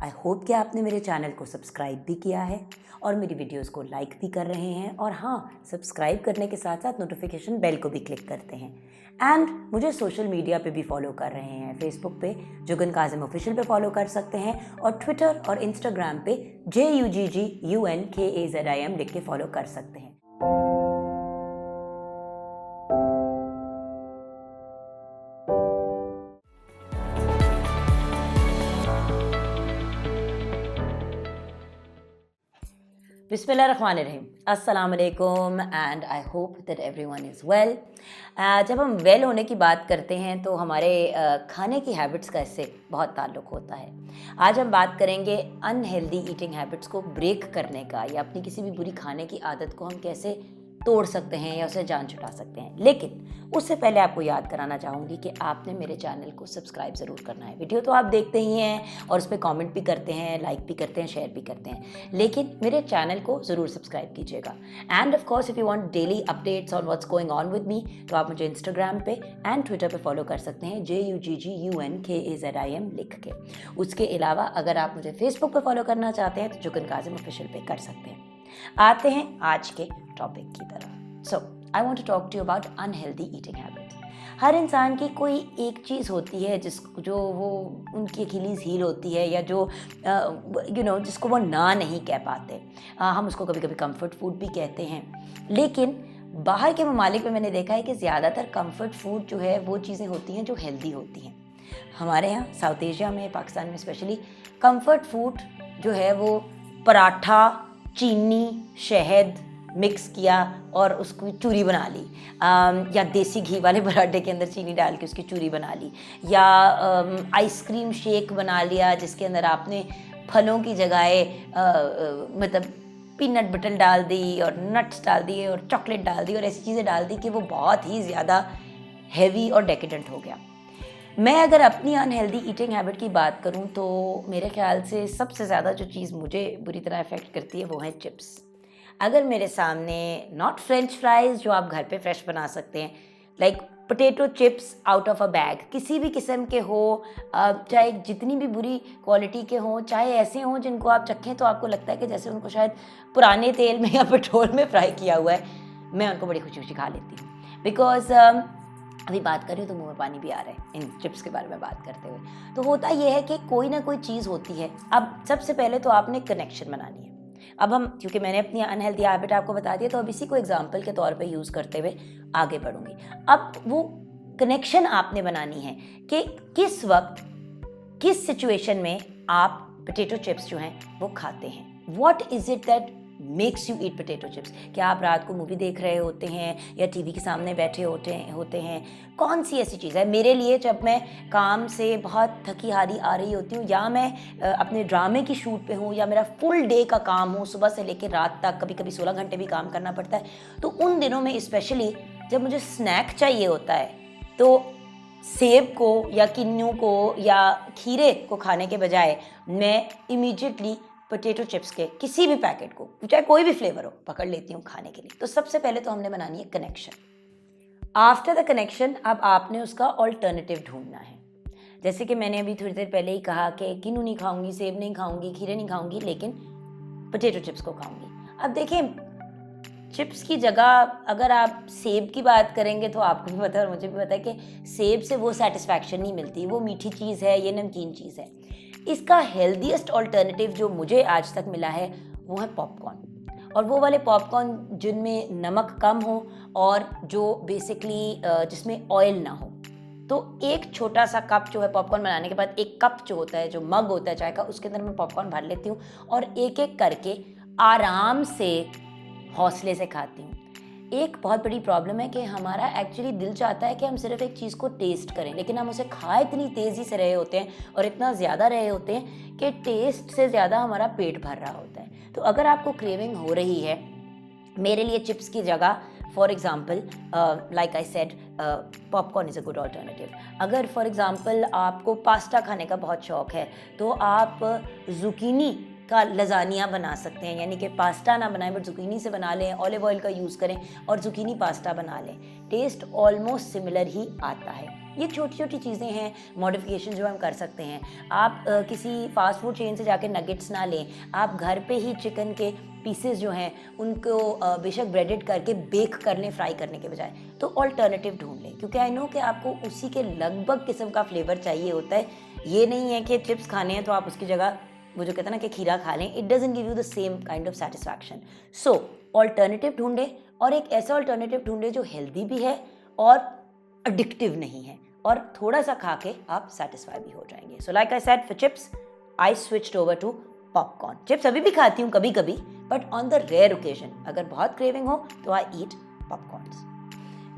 I hope कि आपने मेरे चैनल को सब्सक्राइब भी किया है और मेरी वीडियोस को लाइक भी कर रहे हैं, और हाँ, सब्सक्राइब करने के साथ साथ नोटिफिकेशन बेल को भी क्लिक करते हैं। एंड मुझे सोशल मीडिया पे भी फॉलो कर रहे हैं। फेसबुक पे जुगन काजिम ऑफिशियल पे फॉलो कर सकते हैं, और ट्विटर और इंस्टाग्राम पे JUGGUNKAZIM लिख के फॉलो कर सकते हैं। बिस्मिल्लाहिर्रहमानिर्रहीम, अस्सलाम वालेकुम and I hope that everyone is well. जब हम वेल होने की बात करते हैं तो हमारे खाने की हैबिट्स का इससे बहुत ताल्लुक़ होता है। आज हम बात करेंगे अनहेल्दी ईटिंग हैबिट्स को ब्रेक करने का, या अपनी किसी भी बुरी खाने की आदत को हम कैसे तोड़ सकते हैं या उसे जान छुड़ा सकते हैं। लेकिन उससे पहले आपको याद कराना चाहूँगी कि आपने मेरे चैनल को सब्सक्राइब ज़रूर करना है। वीडियो तो आप देखते ही हैं और उस पर कमेंट भी करते हैं, लाइक भी करते हैं, शेयर भी करते हैं, लेकिन मेरे चैनल को ज़रूर सब्सक्राइब कीजिएगा। End of course if you want daily updates on what's going on with me, तो आप मुझे इंस्टाग्राम पे एंड ट्विटर पे फॉलो कर सकते हैं, JUGGUNKAZIM लिख के। उसके अलावा अगर आप मुझे फेसबुक पे फॉलो करना चाहते हैं तो जुगन काजिम ऑफिशियल पे कर सकते हैं। आते हैं आज के टॉपिक की तरफ। So I want to talk to you about unhealthy eating habits. हर इंसान की कोई एक चीज़ होती है जो वो उनकी अखिलीज़ हील होती है, या जो जिसको वो ना नहीं कह पाते। हम उसको कभी कभी कंफर्ट फूड भी कहते हैं। लेकिन बाहर के ममालिक में मैंने देखा है कि ज़्यादातर कंफर्ट फूड जो है वो चीज़ें होती हैं जो हेल्दी होती हैं। हमारे यहाँ साउथ एशिया में, पाकिस्तान में स्पेशली, कंफर्ट फूड जो है वो पराठा, चीनी, शहद मिक्स किया और उसकी चूरी बना ली, या देसी घी वाले पराठे के अंदर चीनी डाल के उसकी चूरी बना ली, या आइसक्रीम शेक बना लिया जिसके अंदर आपने फलों की जगह मतलब पीनट बटर डाल दी और नट्स डाल दिए और चॉकलेट डाल दी और ऐसी चीज़ें डाल दी कि वो बहुत ही ज़्यादा हैवी और डेकेडेंट हो गया। मैं अगर अपनी अनहेल्दी ईटिंग हैबिट की बात करूं तो मेरे ख्याल से सबसे ज़्यादा जो चीज़ मुझे बुरी तरह अफेक्ट करती है वो है चिप्स। अगर मेरे सामने नॉट फ्रेंच फ्राइज़ जो आप घर पे फ्रेश बना सकते हैं, like potato chips out of a bag, किसी भी किस्म के हो, चाहे जितनी भी बुरी क्वालिटी के हों, चाहे ऐसे हों जिनको आप चखें तो आपको लगता है कि जैसे उनको शायद पुराने तेल में या पेट्रोल में फ्राई किया हुआ है, मैं उनको बड़ी खुशी खुशी खा लेती हूँ। बिकॉज अभी बात कर रही हूँ तो मुंह में पानी भी आ रहा है इन चिप्स के बारे में बात करते हुए। तो होता यह है कि कोई ना कोई चीज़ होती है। अब सबसे पहले तो आपने कनेक्शन बनानी है। अब हम, क्योंकि मैंने अपनी अनहेल्दी हैबिट आपको बता दिया, तो अब इसी को एग्जाम्पल के तौर पे यूज़ करते हुए आगे बढ़ूंगी। अब वो कनेक्शन आपने बनानी है कि किस वक्त, किस सिचुएशन में आप पोटैटो चिप्स जो हैं वो खाते हैं। What is it that makes you eat potato chips? क्या आप रात को मूवी देख रहे होते हैं या टीवी के सामने बैठे होते हैं? कौन सी ऐसी चीज़ है? मेरे लिए जब मैं काम से बहुत थकी हारी आ रही होती हूँ, या मैं अपने ड्रामे की शूट पे हूँ, या मेरा फुल डे का काम हो, सुबह से लेकर रात तक, कभी कभी 16 घंटे भी काम करना पड़ता है, तो उन दिनों में स्पेशली जब मुझे स्नैक चाहिए होता है, तो सेब को या किन्नू को या खीरे को खाने के बजाय मैं इमीडिएटली पोटैटो चिप्स के किसी भी पैकेट को, चाहे कोई भी फ्लेवर हो, पकड़ लेती हूँ खाने के लिए। तो सबसे पहले तो हमने बनानी है कनेक्शन। आफ्टर द कनेक्शन अब आपने उसका ऑल्टरनेटिव ढूंढना है। जैसे कि मैंने अभी थोड़ी देर पहले ही कहा कि किन्नू नहीं खाऊंगी, सेब नहीं खाऊंगी, खीरे नहीं खाऊंगी, लेकिन पोटैटो चिप्स को खाऊंगी। अब देखें, चिप्स की जगह अगर आप सेब की बात करेंगे तो आपको भी पता है और मुझे भी पता है कि सेब से वो सेटिस्फैक्शन नहीं मिलती। वो मीठी चीज़ है, ये नमकीन चीज़ है। इसका हेल्दीएस्ट ऑल्टरनेटिव जो मुझे आज तक मिला है वो है पॉपकॉर्न, और वो वाले पॉपकॉर्न जिनमें नमक कम हो और जो बेसिकली जिसमें ऑयल ना हो। तो एक छोटा सा कप जो है पॉपकॉर्न बनाने के बाद, एक कप जो होता है, जो मग होता है चाय का, उसके अंदर मैं पॉपकॉर्न भर लेती हूँ और एक एक करके आराम से, हौसले से खाती हूँ। एक बहुत बड़ी प्रॉब्लम है कि हमारा एक्चुअली दिल चाहता है कि हम सिर्फ एक चीज़ को टेस्ट करें, लेकिन हम उसे खा इतनी तेज़ी से रहे होते हैं और इतना ज़्यादा रहे होते हैं कि टेस्ट से ज़्यादा हमारा पेट भर रहा होता है। तो अगर आपको क्रेविंग हो रही है, मेरे लिए चिप्स की जगह for example like I said popcorn is a good alternative. अगर फॉर एग्ज़ाम्पल आपको पास्ता खाने का बहुत शौक़ है तो आप जुकीनी का लजानिया बना सकते हैं, यानी कि पास्ता ना बनाएं बट जुकीनी से बना लें, ऑलिव ऑयल का यूज़ करें और जुकीनी पास्ता बना लें, टेस्ट ऑलमोस्ट सिमिलर ही आता है। ये छोटी छोटी चीज़ें हैं, मॉडिफिकेशन जो हम कर सकते हैं। आप किसी फास्ट फूड चेन से जाके नगेट्स ना लें, आप घर पे ही चिकन के पीसेस जो हैं उनको बेशक ब्रेडेड करके बेक कर लें फ्राई करने के बजाय, तो ऑल्टरनेटिव ढूंढ लें, क्योंकि आई नो कि आपको उसी के लगभग किस्म का फ्लेवर चाहिए होता है। ये नहीं है कि चिप्स खाने हैं तो आप उसकी जगह वो जो कहते हैं ना कि खीरा खा लें, it doesn't give you the same kind of satisfaction. So alternative ढूंढें, और एक ऐसा ऑल्टरनेटिव ढूंढें जो हेल्दी भी है और एडिक्टिव नहीं है, और थोड़ा सा खा के आप सेटिस्फाई भी हो जाएंगे। So like I said, for chips I switched over to popcorn. Chips अभी भी खाती हूँ कभी कभी, but on the rare occasion, अगर बहुत क्रेविंग हो तो आई ईट पॉपकॉर्न्स।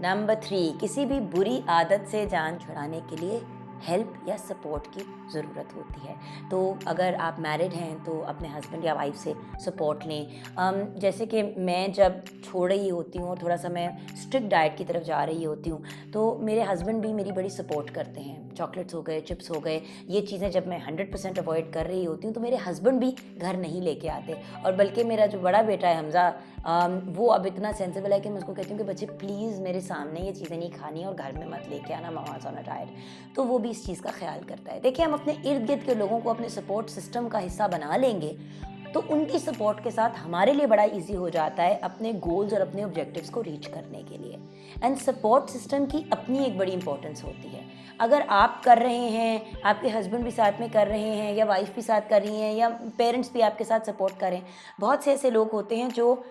नंबर 3, किसी भी बुरी आदत से जान छुड़ाने के लिए हेल्प या सपोर्ट की ज़रूरत होती है। तो अगर आप मैरिड हैं तो अपने हस्बैंड या वाइफ से सपोर्ट लें। जैसे कि मैं जब छोड़ रही होती हूँ और थोड़ा सा मैं स्ट्रिक्ट डाइट की तरफ जा रही होती हूँ, तो मेरे हस्बैंड भी मेरी बड़ी सपोर्ट करते हैं। चॉकलेट्स हो गए, चिप्स हो गए, ये चीज़ें जब मैं 100% अवॉइड कर रही होती हूँ तो मेरे हस्बैंड भी घर नहीं लेके आते। और बल्कि मेरा जो बड़ा बेटा है हमज़ा, वो अब इतना सेंसिबल है कि मैं उसको कहती हूँ कि बच्चे प्लीज़ मेरे सामने ये चीज़ें नहीं खानी और घर में मत लेके आना, ममाज़ ऑन अ डाइट। तो वो भी इस चीज़ का ख्याल करता है। देखिए, हम अपने इर्द गिर्द के लोगों को अपने सपोर्ट सिस्टम का हिस्सा बना लेंगे तो उनकी सपोर्ट के साथ हमारे लिए बड़ा इजी हो जाता है अपने गोल्स और अपने ऑब्जेक्टिव्स को रीच करने के लिए। एंड सपोर्ट सिस्टम की अपनी एक बड़ी इंपॉर्टेंस होती है। अगर आप कर रहे हैं, आपके हस्बैंड भी साथ में कर रहे हैं, या वाइफ भी साथ कर रही हैं, या पेरेंट्स भी आपके साथ सपोर्ट करें। बहुत से ऐसे लोग होते हैं जो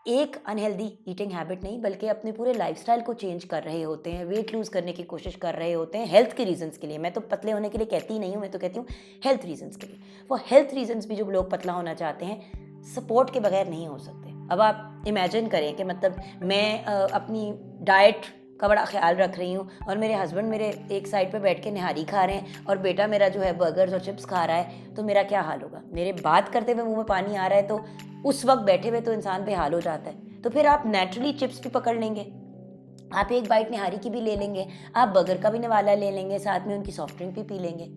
एक अनहेल्दी ईटिंग हैबिट नहीं बल्कि अपने पूरे लाइफस्टाइल को चेंज कर रहे होते हैं, वेट लूज़ करने की कोशिश कर रहे होते हैं हेल्थ के रीजंस के लिए। मैं तो पतले होने के लिए कहती ही नहीं हूँ, मैं तो कहती हूँ हेल्थ रीजंस के लिए। वो हेल्थ रीजंस भी जो लोग पतला होना चाहते हैं, सपोर्ट के बगैर नहीं हो सकते। अब आप इमेजिन करें कि मतलब मैं अपनी डाइट का बड़ा ख्याल रख रही हूँ और मेरे हस्बैंड मेरे एक साइड पे बैठ के निहारी खा रहे हैं और बेटा मेरा जो है बर्गर्स और चिप्स खा रहा है, तो मेरा क्या हाल होगा? मेरे बात करते हुए मुंह में पानी आ रहा है तो उस वक्त बैठे हुए तो इंसान बेहाल हो जाता है। तो फिर आप नेचुरली चिप्स भी पकड़ लेंगे, आप एक बाइट निहारी की भी ले लेंगे, आप बर्गर का भी निवाला ले लेंगे, साथ में उनकी सॉफ्ट ड्रिंक भी पी लेंगे।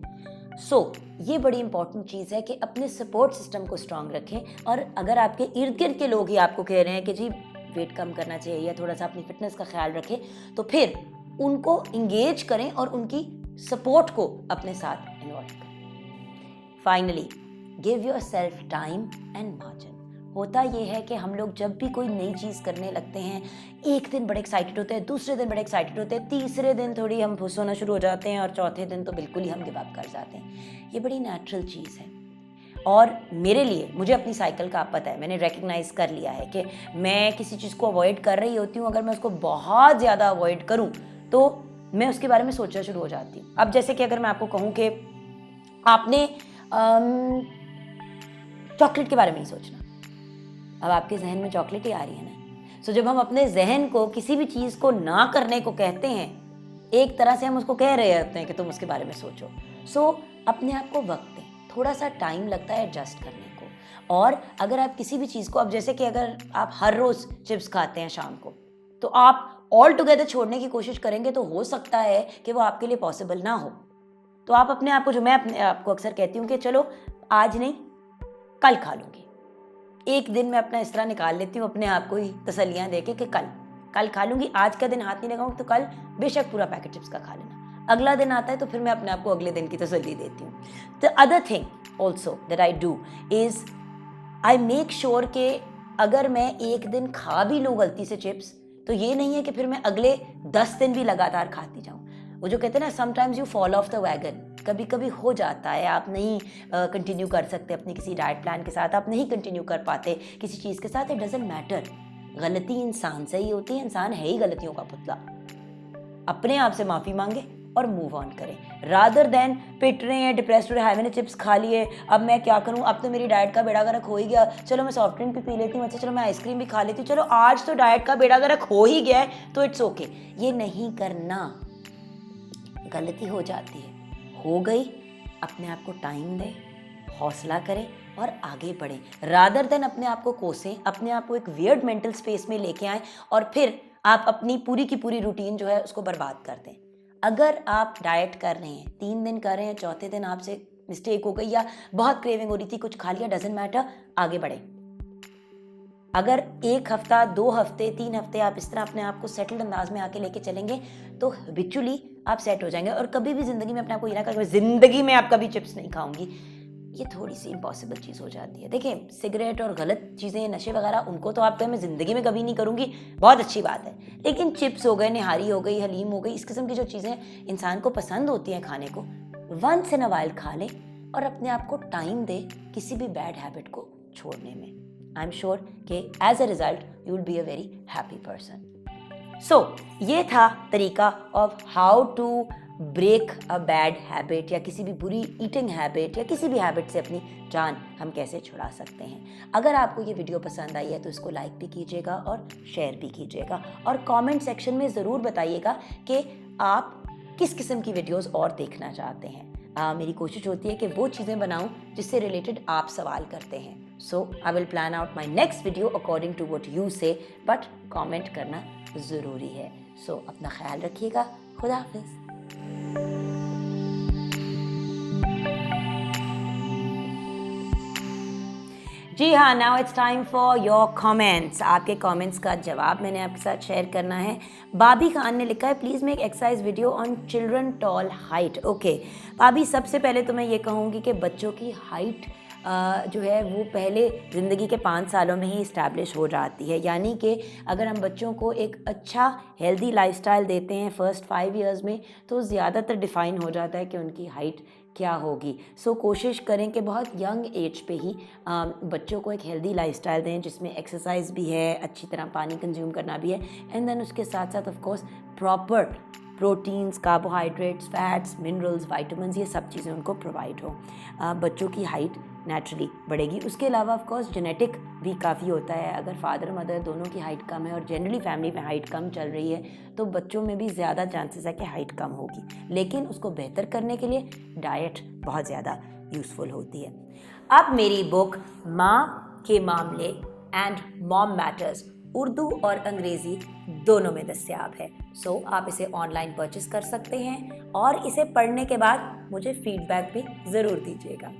ये बड़ी इंपॉर्टेंट चीज़ है कि अपने सपोर्ट सिस्टम को स्ट्रांग रखें। और अगर आपके इर्द गिर्द के लोग ही आपको कह रहे हैं कि जी वेट कम करना चाहिए या थोड़ा सा अपनी फिटनेस का ख्याल रखें, तो फिर उनको इंगेज करें और उनकी सपोर्ट को अपने साथ इन्वॉल्व करें। Finally, give your self time and margin. होता ये है कि हम लोग जब भी कोई नई चीज़ करने लगते हैं, एक दिन बड़े एक्साइटेड होते हैं, दूसरे दिन बड़े एक्साइटेड होते हैं, तीसरे दिन थोड़ी हम खुश होना शुरू हो जाते हैं और चौथे दिन तो बिल्कुल ही हम गिव अप कर जाते हैं। ये बड़ी नेचुरल चीज़ है। और मेरे लिए, मुझे अपनी साइकिल का पता है, मैंने रिकग्नाइज कर लिया है कि मैं किसी चीज़ को अवॉइड कर रही होती हूँ, अगर मैं उसको बहुत ज़्यादा अवॉइड करूँ तो मैं उसके बारे में सोचना शुरू हो जाती हूँ। अब जैसे कि अगर मैं आपको कहूँ कि आपने चॉकलेट के बारे में नहीं सोचना, अब आपके जहन में चॉकलेट ही आ रही है ना। सो जब हम अपने जहन को किसी भी चीज़ को ना करने को कहते हैं, एक तरह से हम उसको कह रहे होते हैं कि तुम उसके बारे में सोचो। अपने आप को वक्त दें, थोड़ा सा टाइम लगता है एडजस्ट करने को। और अगर आप किसी भी चीज़ को, अब जैसे कि अगर आप हर रोज़ चिप्स खाते हैं शाम को, तो आप ऑल टुगेदर छोड़ने की कोशिश करेंगे तो हो सकता है कि वो आपके लिए पॉसिबल ना हो। तो आप अपने आप को, जो मैं अपने आप को अक्सर कहती हूँ कि चलो आज नहीं कल खा लूँगी, एक दिन मैं अपना इस तरह निकाल लेती हूँ अपने आप को ही तसल्लियाँ देके कि कल खा लूँगी, आज का दिन हाथ नहीं लगाऊँ तो कल बेशक पूरा पैकेट चिप्स का खा लेना। अगला दिन आता है तो फिर मैं अपने आप को अगले दिन की तसल्ली देती हूँ। The other thing also that I do is I make sure कि अगर मैं एक दिन खा भी लूँ गलती से चिप्स, तो ये नहीं है कि फिर मैं अगले 10 दिन भी लगातार खाती जाऊँ। वो जो कहते हैं ना, sometimes you fall of the wagon, कभी कभी हो जाता है, आप नहीं कंटिन्यू कर सकते अपनी किसी डाइट प्लान के साथ, आप नहीं कंटिन्यू कर पाते किसी चीज़ के साथ। इट डजंट मैटर, गलती इंसान से ही होती है, इंसान है ही गलतियों का पुतला। अपने आप से माफ़ी मांगे और मूव ऑन करें, रादर देन पिट रहे हैं, डिप्रेस्ड हो रहे हैं, मैंने चिप्स खा लिए, अब मैं क्या करूं, अब तो मेरी डाइट का बेड़ा गर्क हो ही गया, चलो मैं सॉफ्ट ड्रिंक भी पी लेती हूँ, अच्छा चलो मैं आइसक्रीम भी खा लेती हूँ, चलो आज तो डाइट का बेड़ा गर्क हो ही गया है तो इट्स ओके। ये नहीं करना, गलती हो जाती है, हो गई, अपने आप को टाइम दें, हौसला करें और आगे बढ़ें, रादर देन अपने आप को कोसें, अपने आप को एक वियर्ड मेंटल स्पेस में लेके आएँ और फिर आप अपनी पूरी की पूरी रूटीन जो है उसको बर्बाद कर दें। अगर आप डाइट कर रहे हैं, 3 दिन कर रहे हैं, चौथे दिन आपसे मिस्टेक हो गई या बहुत क्रेविंग हो रही थी, कुछ खा लिया, डजंट मैटर, आगे बढ़े। अगर 1 हफ्ता, 2 हफ्ते, 3 हफ्ते आप इस तरह अपने आप को सेटल्ड अंदाज में आके लेके चलेंगे तो हैबिचुअली आप सेट हो जाएंगे। और कभी भी ज़िंदगी में अपने आप को ये ना करें ज़िंदगी में आप कभी चिप्स नहीं खाऊंगी, ये थोड़ी सी इम्पॉसिबल चीज़ हो जाती है। देखिए, सिगरेट और गलत चीज़ें, नशे वगैरह, उनको तो आप कहें मैं ज़िंदगी में कभी नहीं करूँगी, बहुत अच्छी बात है। लेकिन चिप्स हो गए, निहारी हो गई, हलीम हो गई, इस किस्म की जो चीज़ें इंसान को पसंद होती हैं खाने को, वंस इन अ वाइल खा लें और अपने आप को टाइम दे किसी भी बैड हैबिट को छोड़ने में। आई एम श्योर कि as a result you will be a very happy person. So ये था तरीका of how to break a bad habit, या किसी भी बुरी ईटिंग हैबिट या किसी भी हैबिट से अपनी जान हम कैसे छुड़ा सकते हैं। अगर आपको ये वीडियो पसंद आई है तो इसको लाइक भी कीजिएगा और शेयर भी कीजिएगा, और कमेंट सेक्शन में ज़रूर बताइएगा कि आप किस किस्म की वीडियोस और देखना चाहते हैं। मेरी कोशिश होती है कि वो चीज़ें बनाऊं जिससे रिलेटेड आप सवाल करते हैं। So I will plan out my next video according to what you say, but comment करना ज़रूरी है। सो अपना ख्याल रखिएगा। खुदा हाफिज़। जी हाँ, now it's time for your comments. आपके कमेंट्स का जवाब मैंने आपके साथ शेयर करना है। बाबी खान ने लिखा है, please make exercise video on children tall height. Okay Babi, सबसे पहले तो मैं ये कहूँगी कि बच्चों की हाइट जो है वो पहले ज़िंदगी के 5 सालों में ही इस्टेब्लिश हो जाती है। यानी कि अगर हम बच्चों को एक अच्छा हेल्दी लाइफस्टाइल देते हैं फर्स्ट 5 इयर्स में, तो ज़्यादातर डिफ़ाइन हो जाता है कि उनकी हाइट क्या होगी। सो कोशिश करें कि बहुत यंग एज पे ही बच्चों को एक हेल्दी लाइफस्टाइल दें जिसमें एक्सरसाइज भी है, अच्छी तरह पानी कंज्यूम करना भी है, एंड देन उसके साथ साथ of course proper proteins, carbohydrates, fats, minerals, vitamin, ये सब चीज़ें उनको प्रोवाइड हो। बच्चों की हाइट नेचुरली बढ़ेगी। उसके अलावा ऑफ कोर्स जेनेटिक भी काफ़ी होता है। अगर फादर मदर दोनों की हाइट कम है और जनरली फैमिली में हाइट कम चल रही है तो बच्चों में भी ज़्यादा चांसेस है कि हाइट कम होगी। लेकिन उसको बेहतर करने के लिए डाइट बहुत ज़्यादा यूज़फुल होती है। अब मेरी बुक माँ के मामले एंड मॉम मैटर्स उर्दू और अंग्रेज़ी दोनों में दस्तयाब है। सो आप इसे ऑनलाइन परचेस कर सकते हैं और इसे पढ़ने के बाद मुझे फीडबैक भी ज़रूर दीजिएगा।